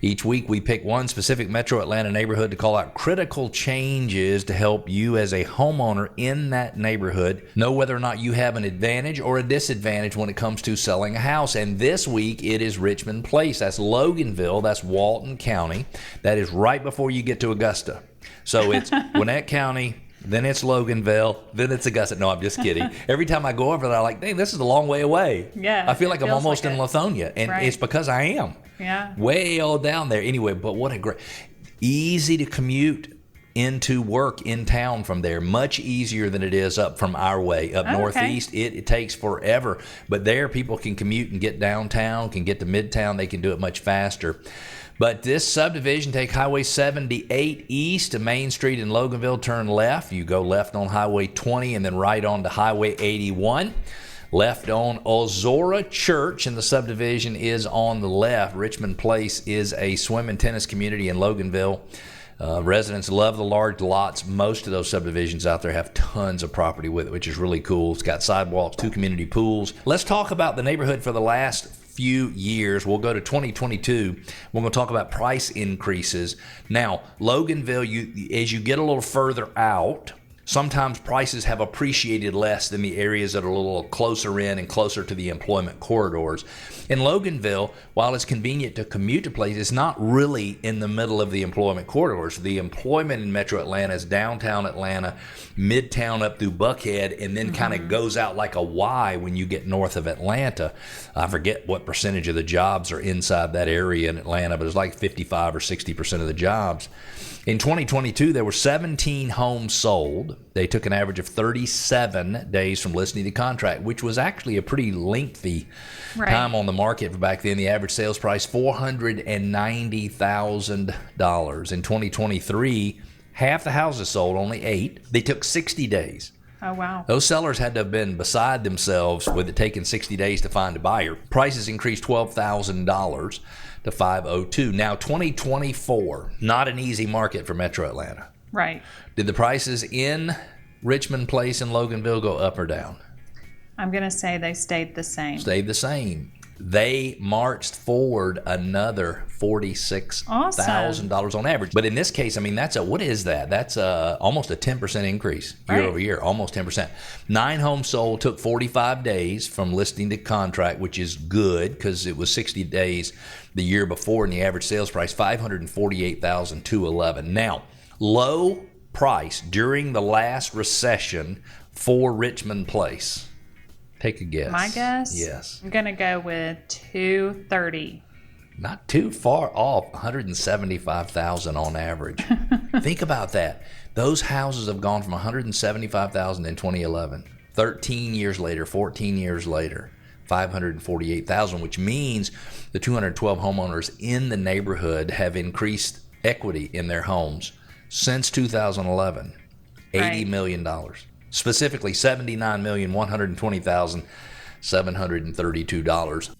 Each week, we pick one specific Metro Atlanta neighborhood to call out critical changes to help you as a homeowner in that neighborhood know whether or not you have an advantage or a disadvantage when it comes to selling a house. And this week, it is Richmond Place. That's Loganville. That's Walton County. That is right before you get to Augusta. So it's Gwinnett County, then it's Loganville, then it's Augusta. No, I'm just kidding. Every time I go over there, I'm like, dang, this is a long way away. Yeah. I feel like I'm almost in Lithonia, and it's because I am. Yeah. Way all down there. Anyway, but what a great, easy to commute into work in town from there. Much easier than it is up from our way. Up northeast, it takes forever. But there, people can commute and get downtown, can get to Midtown. They can do it much faster. But this subdivision, take Highway 78 east to Main Street in Loganville, turn left. You go left on Highway 20 and then right on to Highway 81. Left on Ozora Church, and the subdivision is on the left. Richmond Place is a swim and tennis community in Loganville. Residents love the large lots. Most of those subdivisions out there have tons of property with it, which is really cool. It's got sidewalks, 2 community pools. Let's talk about the neighborhood for the last few years. We'll go to 2022. We're going to talk about price increases. Now, Loganville, as you get a little further out, sometimes prices have appreciated less than the areas that are a little closer in and closer to the employment corridors. In Loganville, while it's convenient to commute to places, it's not really in the middle of the employment corridors. The employment in Metro Atlanta is downtown Atlanta, midtown up through Buckhead, and then kind of goes out like a Y when you get north of Atlanta. I forget what percentage of the jobs are inside that area in Atlanta, but it's like 55 or 60% of the jobs. In 2022, there were 17 homes sold. They took an average of 37 days from listing to contract, which was actually a pretty lengthy time on the market back then. The average sales price, $490,000. In 2023, half the houses sold, only 8. They took 60 days. Oh, wow. Those sellers had to have been beside themselves with it taking 60 days to find a buyer. Prices increased $12,000 to $502,000. Now, 2024, not an easy market for Metro Atlanta. Right. Did the prices in Richmond Place and Loganville go up or down? I'm going to say they stayed the same. Stayed the same. They marched forward another $46,000 on average. But in this case, I mean, what is that? That's almost a 10% increase year over year, almost 10%. 9 homes sold, took 45 days from listing to contract, which is good because it was 60 days the year before, and the average sales price, $548,211. Now, low price during the last recession for Richmond Place. Take a guess. My guess? Yes. I'm going to go with $230,000. Not too far off, $175,000 on average. Think about that. Those houses have gone from $175,000 in 2011. 13 years later, 14 years later, $548,000, which means the 212 homeowners in the neighborhood have increased equity in their homes since 2011, $80 million. Specifically, $79,120,732.